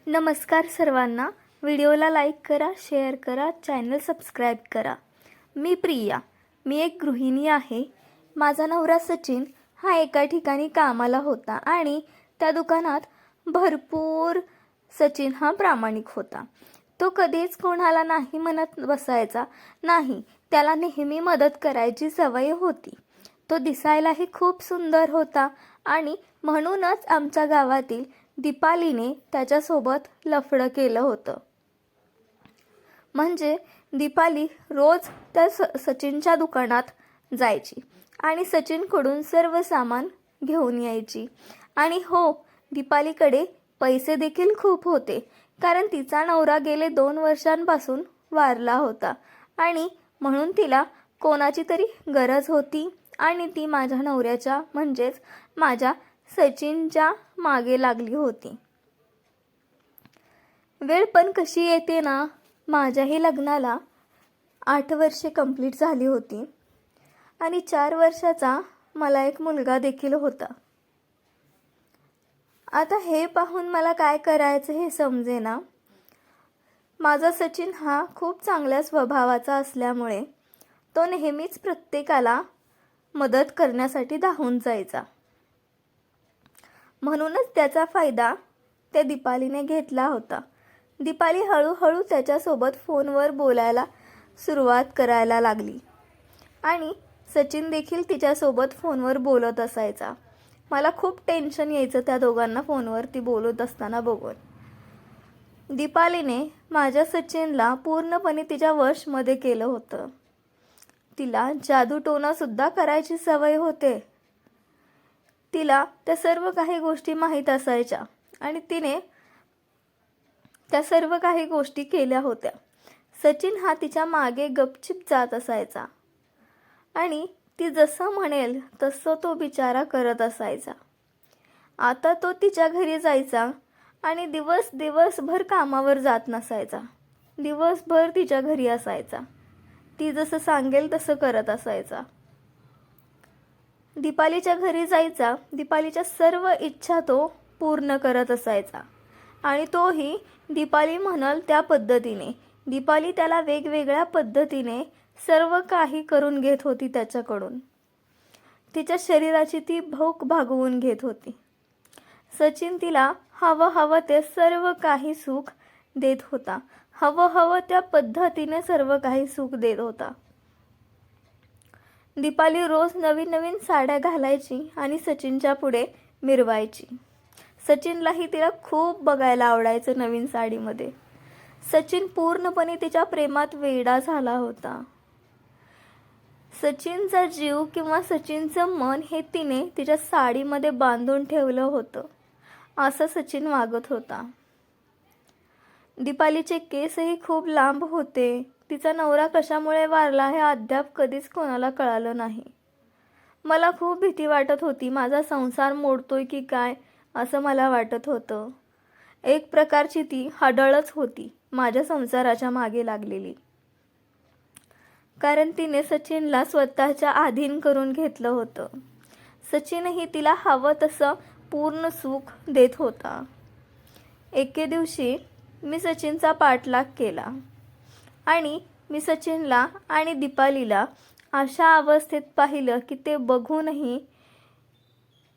नमस्कार सर्वांना. व्हिडिओला लाईक करा, शेअर करा, चॅनल सबस्क्राईब करा. मी प्रिया. मी एक गृहिणी आहे. माझा नवरा सचिन हा एका ठिकाणी कामाला होता आणि त्या दुकानात भरपूर सचिन हा प्रामाणिक होता. तो कधीच कोणाला नाही म्हणत बसायचा नाही. त्याला नेहमी मदत करायची सवय होती. तो दिसायलाही खूप सुंदर होता आणि म्हणूनच आमच्या गावातील दीपालीने त्याच्यासोबत लफडं केलं होतं. म्हणजे दीपाली रोज त्या सचिनच्या दुकानात जायची आणि सचिनकडून सर्व सामान घेऊन यायची. आणि हो, दीपालीकडे पैसे देखील खूप होते, कारण तिचा नवरा गेले 2 वर्षांपासून वारला होता आणि म्हणून तिला कोणाची तरी गरज होती आणि ती माझ्या नवऱ्याच्या म्हणजेच माझ्या सचिनच्या मागे लागली होती. वेळ पण कशी येते ना. माझ्याही लग्नाला 8 वर्षे कंप्लीट झाली होती आणि 4 वर्षाचा मला एक मुलगा देखील होता. आता हे पाहून मला काय करायचं हे समजेना. माझा सचिन हा खूप चांगल्या स्वभावाचा असल्यामुळे तो नेहमीच प्रत्येकाला मदत करण्यासाठी धावून जायचा. म्हणूनच त्याचा फायदा त्या दीपालीने घेतला होता. दीपाली हळूहळू त्याच्यासोबत फोनवर बोलायला सुरुवात करायला लागली आणि सचिन देखील तिच्यासोबत फोनवर बोलत असायचा. मला खूप टेन्शन यायचं त्या दोघांना फोनवरती बोलत असताना बघून. दीपालीने माझ्या सचिनला पूर्णपणे तिच्या वशमध्ये केलं होतं. तिला जादूटोणासुद्धा करायची सवय होते. तिला त्या सर्व काही गोष्टी माहीत असायच्या आणि तिने त्या सर्व काही गोष्टी केल्या होत्या. सचिन हा तिच्या मागे गपचिप जात असायचा आणि ती जसं म्हणेल तसं तो बिचारा करत असायचा. आता तो तिच्या घरी जायचा आणि दिवसभर कामावर जात नसायचा. दिवसभर तिच्या घरी असायचा. ती जसं सांगेल तसं करत असायचा. दीपालीच्या घरी जायचा. दीपालीच्या सर्व इच्छा तो पूर्ण करत असायचा आणि तोही दीपाली म्हणाल त्या पद्धतीने. दीपाली त्याला वेगवेगळ्या पद्धतीने सर्व काही करून घेत होती त्याच्याकडून. तिच्या शरीराची ती भूक भागवून घेत होती. सचिन तिला हवं ते सर्व काही सुख देत होता. हवं त्या पद्धतीने सर्व काही सुख देत होता. दीपाली रोज नवीन साड्या घालायची आणि सचिनच्या पुढे मिरवायची. सचिनलाही तिला खूप बघायला आवडायचं नवीन साडीमध्ये. सचिन पूर्णपणे तिच्या प्रेमात वेडा झाला होता. सचिनचा जीव किंवा सचिनचं मन हे तिने तिच्या साडीमध्ये बांधून ठेवलं होतं. असं सचिन वागत होता. दीपालीचे केसही खूप लांब होते. तिचा नवरा कशामुळे वारला हे अद्याप कधीच कोणाला कळालं नाही. मला खूप भीती वाटत होती. माझा संसार मोडतोय की काय असं मला वाटत होतं. एक प्रकारची ती हडळच होती माझ्या संसाराच्या मागे लागलेली, कारण तिने सचिनला स्वतःच्या अधीन करून घेतलं होतं. सचिनही तिला हवं तसं पूर्ण सुख देत होता. एके दिवशी मी सचिनचा पाठलाग केला आणि मी सचिनला आणि दीपालीला अशा अवस्थेत पाहिलं की ते बघूनही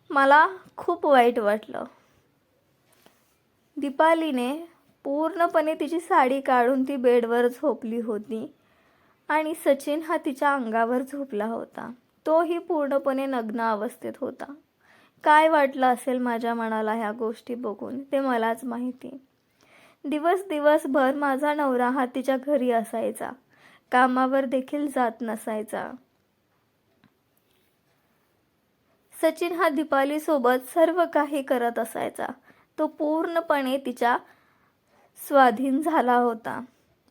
मला खूप वाईट वाटलं. दीपालीने पूर्णपणे तिची साडी काढून ती बेडवर झोपली होती आणि सचिन हा तिच्या अंगावर झोपला होता. तोही पूर्णपणे नग्न अवस्थेत होता. काय वाटलं असेल माझ्या मनाला ह्या गोष्टी बघून ते मलाच माहिती. दिवसभर माझा नवरा हा तिच्या घरी असायचा. कामावर देखील जात नसायचा. सचिन हा दीपालीसोबत सर्व काही करत असायचा. तो पूर्णपणे तिच्या स्वाधीन झाला होता.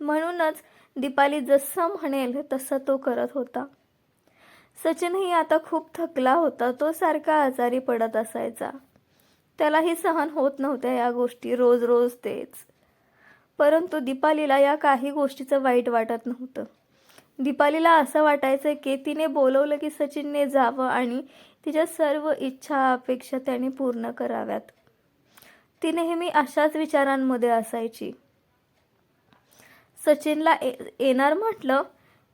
म्हणूनच दीपाली जसं म्हणेल तसं तो करत होता. सचिनही आता खूप थकला होता. तो सारखा आजारी पडत असायचा. त्यालाही सहन होत नव्हत्या या गोष्टी रोज तेच. परंतु दीपालीला या काही गोष्टीचं वाईट वाटत नव्हतं. दीपालीला असं वाटायचं की तिने बोलवलं की सचिनने जावं आणि तिच्या सर्व इच्छा अपेक्षा त्याने पूर्ण कराव्यात. ती नेहमी अशाच विचारांमध्ये असायची. सचिनला येणार म्हटलं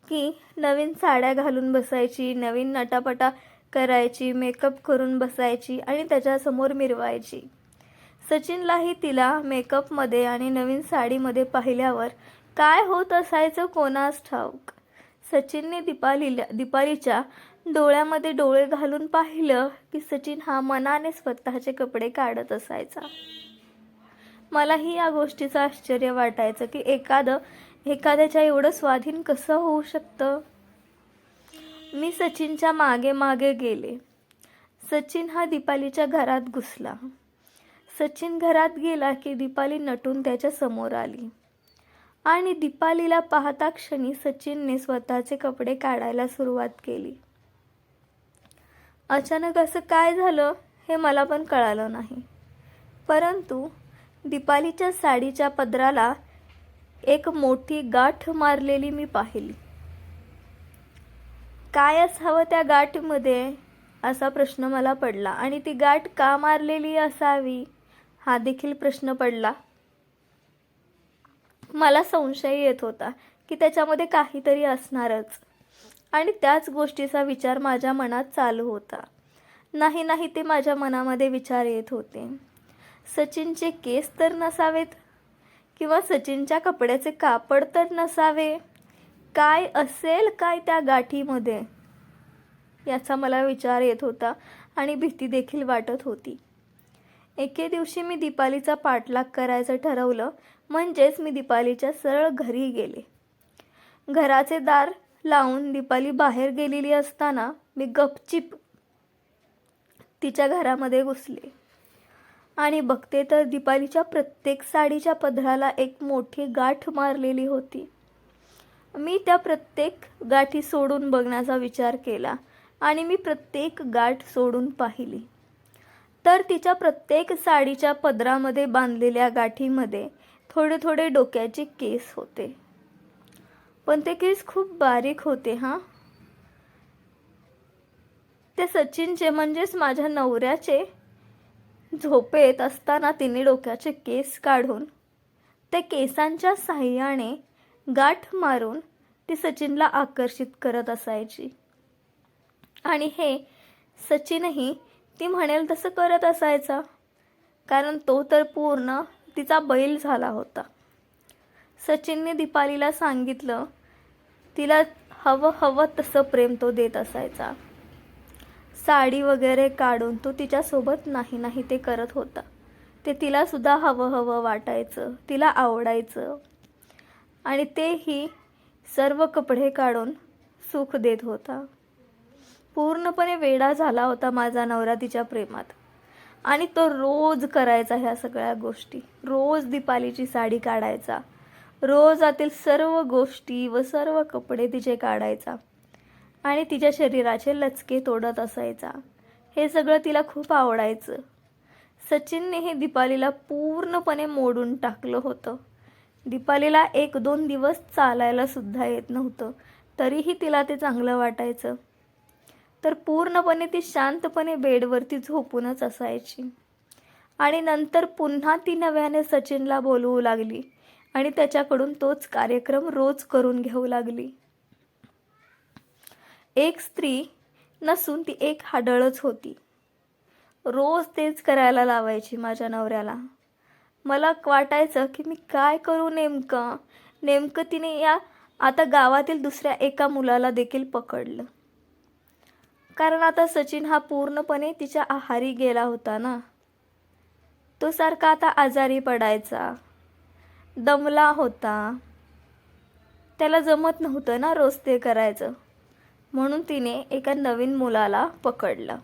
की नवीन साड्या घालून बसायची, नवीन नटापटा करायची, मेकअप करून बसायची आणि त्याच्यासमोर मिरवायची. सचिनलाही तिला मेकअपमध्ये आणि नवीन साडीमध्ये पाहिल्यावर काय होत असायचं कोणास ठाऊक. सचिनने दीपालीच्या डोळ्यामध्ये डोळे घालून पाहिलं की सचिन हा मनाने स्वतःचे कपडे काढत असायचा. मलाही या गोष्टीचं आश्चर्य वाटायचं की एखाद्याच्या एवढं स्वाधीन कसं होऊ शकतं. मी सचिनच्या मागे मागे गेले. सचिन हा दीपालीच्या घरात घुसला. सचिन घरात गेला की दीपाली नटून त्याच्या समोर आली आणि दीपालीला पाहता क्षणी सचिनने स्वतःचे कपडे काढायला सुरुवात केली. अचानक असं काय झालं हे मला पण कळालं नाही, परंतु दीपालीच्या साडीच्या पदराला एक मोठी गाठ मारलेली मी पाहिली. काय असावं त्या गाठमध्ये असा प्रश्न मला पडला आणि ती गाठ का मारलेली असावी हा देखील प्रश्न पडला. मला संशय येत होता की त्याच्यामध्ये काहीतरी असणारच आणि त्याच गोष्टीचा विचार माझ्या मनात चालू होता. नाही ते माझ्या मनामध्ये विचार येत होते. सचिनचे केस तर नसावेत किंवा सचिनच्या कपड्याचे कापड तर नसावे. काय असेल काय त्या गाठीमध्ये याचा मला विचार येत होता आणि भीती देखील वाटत होती. एके दिवशी मी दीपालीचा पाठलाग करायचं ठरवलं, म्हणजेच मी दीपालीच्या सरळ घरी गेले. घराचे दार लावून दीपाली बाहेर गेलेली असताना मी गपचिप तिच्या घरामध्ये घुसले आणि बघते तर दीपालीच्या प्रत्येक साडीच्या पदराला एक मोठी गाठ मारलेली होती. मी त्या प्रत्येक गाठी सोडून बघण्याचा विचार केला आणि मी प्रत्येक गाठ सोडून पाहिली तर तिच्या प्रत्येक साडीच्या पदरामध्ये बांधलेल्या गाठीमध्ये थोडे थोडे डोक्याचे केस होते, पण ते केस खूप बारीक होते. ते सचिनचे म्हणजेच माझ्या नवऱ्याचे झोपेत असताना तिने डोक्याचे केस काढून त्या केसांच्या साह्याने गाठ मारून ती सचिनला आकर्षित करत असायची आणि हे सचिनही ती म्हणेल तसं करत असायचा, कारण तो तर पूर्ण तिचा बैल झाला होता. सचिनने दीपालीला सांगितलं, तिला हवं तसं प्रेम तो देत असायचा. साडी वगैरे काढून तो तिच्यासोबत नाही ते करत होता. ते तिला सुद्धा हवं वाटायचं, तिला आवडायचं आणि तेही सर्व कपडे काढून सुख देत होता. पूर्णपणे वेडा झाला होता माझा नवरा तिच्या प्रेमात आणि तो रोज करायचा ह्या सगळ्या गोष्टी. रोज दीपालीची साडी काढायचा, रोज आतील सर्व गोष्टी व सर्व कपडे तिचे काढायचा आणि तिच्या शरीराचे लचके तोडत असायचा. हे सगळं तिला खूप आवडायचं. सचिनने हे दीपालीला पूर्णपणे मोडून टाकलं होतं. दीपालीला 1-2 दिवस चालायला सुद्धा येत नव्हतं, तरीही तिला ते चांगलं वाटायचं. तर पूर्णपणे ती शांतपणे बेडवरती झोपूनच असायची आणि नंतर पुन्हा ती नव्याने सचिनला बोलवू लागली आणि त्याच्याकडून तोच कार्यक्रम रोज करून घेऊ लागली. एक स्त्री नसून ती एक हाडळच होती. रोज तेच करायला लावायची माझ्या नवऱ्याला. मला वाटायचं की मी काय करू नेमकं तिने या आता गावातील दुसऱ्या एका मुलाला देखील पकडलं, कारण आता सचिन हा पूर्णपणे तिच्या आहारी गेला होता ना. तो सारखा आता आजारी पडायचा, दमला होता, त्याला जमत नव्हतं ना रोज ते करायचं, म्हणून तिने एका नवीन मुलाला पकडलं.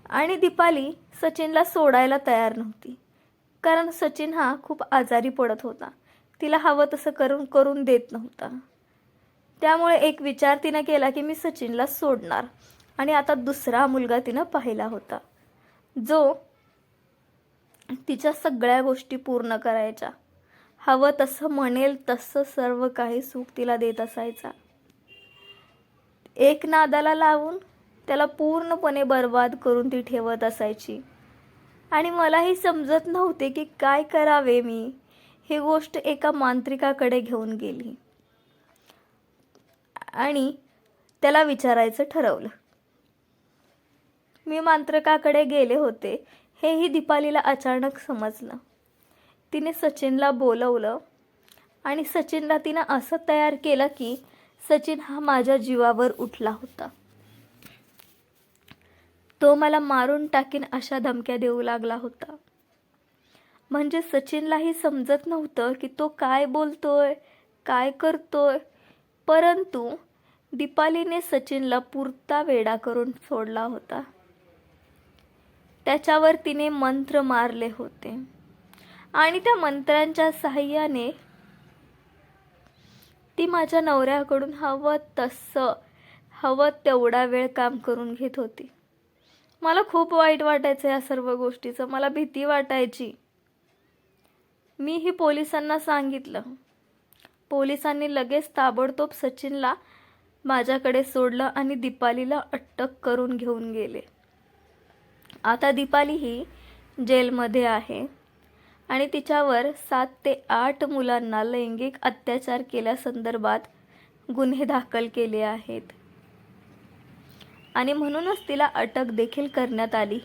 आणि दीपाली सचिनला सोडायला तयार नव्हती, कारण सचिन हा खूप आजारी पडत होता, तिला हवं तसं करून देत नव्हता. त्यामुळे एक विचार तिनं केला की मी सचिनला सोडणार आणि आता दुसरा मुलगा तिनं पाहिला होता, जो तिच्या सगळ्या गोष्टी पूर्ण करायचा, हवं तसं म्हणेल तसं सर्व काही सुख तिला देत असायचा. एक नादाला लावून त्याला पूर्णपणे बर्बाद करून ती ठेवत असायची. आणि मलाही समजत नव्हते की काय करावे मी. ही गोष्ट एका मांत्रिकाकडे घेऊन गेली आणि त्याला विचारायचं ठरवलं. मी मांत्रिकाकडे गेले होते हेही दीपालीला अचानक समजलं. तिने सचिनला बोलवलं आणि सचिनला तिनं असं तयार केलं की सचिन हा माझ्या जीवावर उठला होता. तो मला मारून टाकीन अशा धमक्या देऊ लागला होता. म्हणजे सचिनलाही समजत नव्हतं की तो काय बोलतोय, काय करतोय. परंतु दीपालीने सचिनला पुरता वेडा करून सोडला होता. त्याच्यावर तिने मंत्र मारले होते आणि त्या मंत्रांच्या साहाय्याने ती माझ्या नवऱ्याकडून हवं तेवढा वेळ काम करून घेत होती. मला खूप वाईट वाटायचं या सर्व गोष्टीचं. मला भीती वाटायची. मीही पोलिसांना सांगितलं. पोलिसांनी लगेच ताबडतोब सचिनला माझ्याकडे सोडलं आणि दीपालीला अटक करून घेऊन गेले. आता दीपाली ही जेलमध्ये आहे आणि तिच्यावर 7 ते 8 मुलांना लैंगिक अत्याचार केल्यासंदर्भात गुन्हे दाखल केले आहेत आणि म्हणूनच तिला अटक देखील करण्यात आली.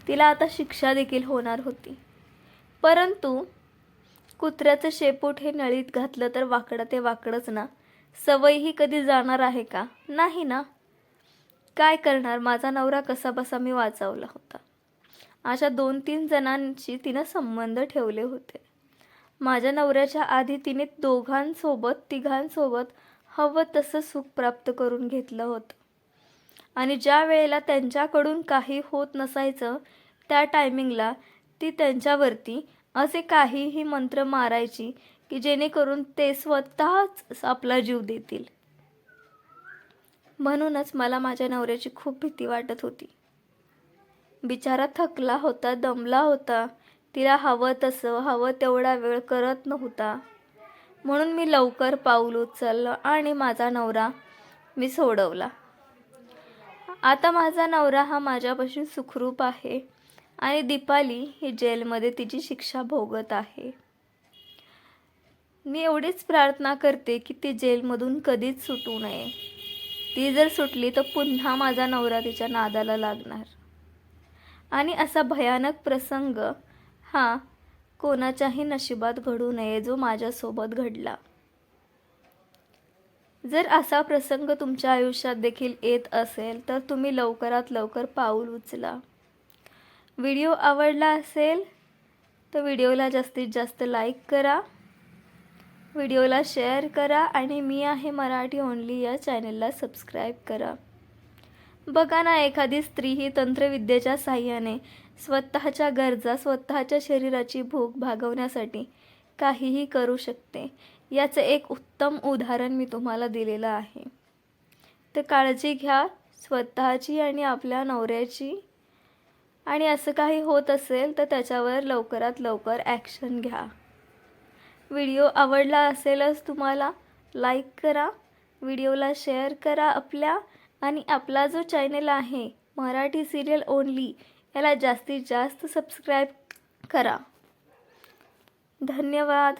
तिला आता शिक्षा देखील होणार होती. परंतु कुत्र्याचं शेपूट हे नळीत घातलं तर वाकडं ते वाकडंच ना. सवय ही कधी जाणार आहे का? नाही ना. काय करणार, माझा नवरा कसा बसा मी वाचवला होता. अशा 2-3 जणांशी तिनं संबंध ठेवले होते. माझ्या नवऱ्याच्या आधी तिने 2-3 हवं तसं सुख प्राप्त करून घेतलं होतं आणि ज्या वेळेला त्यांच्याकडून काही होत नसायचं त्या टायमिंगला ती त्यांच्यावरती असे काहीही मंत्र मारायची की जेणेकरून ते स्वतःच आपला जीव देतील. म्हणूनच मला माझ्या नवऱ्याची खूप भीती वाटत होती. बिचारा थकला होता, दमला होता. तिला हवं तसं हवं तेवढा वेळ करत नव्हता. म्हणून मी लवकर पाऊल उचललं आणि माझा नवरा मी सोडवला. आता माझा नवरा हा माझ्यापासून सुखरूप आहे आणि दीपाली ही जेलमध्ये तिची शिक्षा भोगत आहे. मी एवढीच प्रार्थना करते की ती जेलमधून कधीच सुटू नये. ती जर सुटली तर पुन्हा माझा नवरा तिच्या नादाला लागणार आणि असा भयानक प्रसंग हा कोणाच्याही नशिबात घडू नये जो माझ्यासोबत घडला. जर असा प्रसंग तुमच्या आयुष्यात देखील येत असेल तर तुम्ही लवकरात लवकर पाऊल उचला. व्हिडिओ आवडला असेल तर व्हिडिओला जास्तीत जास्त लाईक करा, व्हिडिओला शेअर करा आणि मी आहे मराठी ओनली या चॅनलला सबस्क्राईब करा. बघा ना, एखादी स्त्री ही तंत्रविद्येच्या साहाय्याने स्वतःच्या गरजा, स्वतःच्या शरीराची भूक भागवण्यासाठी काहीही करू शकते. याचं एक उत्तम उदाहरण मी तुम्हाला दिलेलं आहे. तर काळजी घ्या स्वतःची आणि आपल्या नवऱ्याची. आणि असं काही होत असेल तर त्याच्यावर लवकरात लवकर ॲक्शन घ्या. व्हिडिओ आवडला असेलच तुम्हाला लाईक करा, व्हिडिओला शेअर करा आपल्या आणि आपला जो चॅनल आहे मराठी सिरियल ओनली याला जास्तीत जास्त सबस्क्राईब करा. धन्यवाद.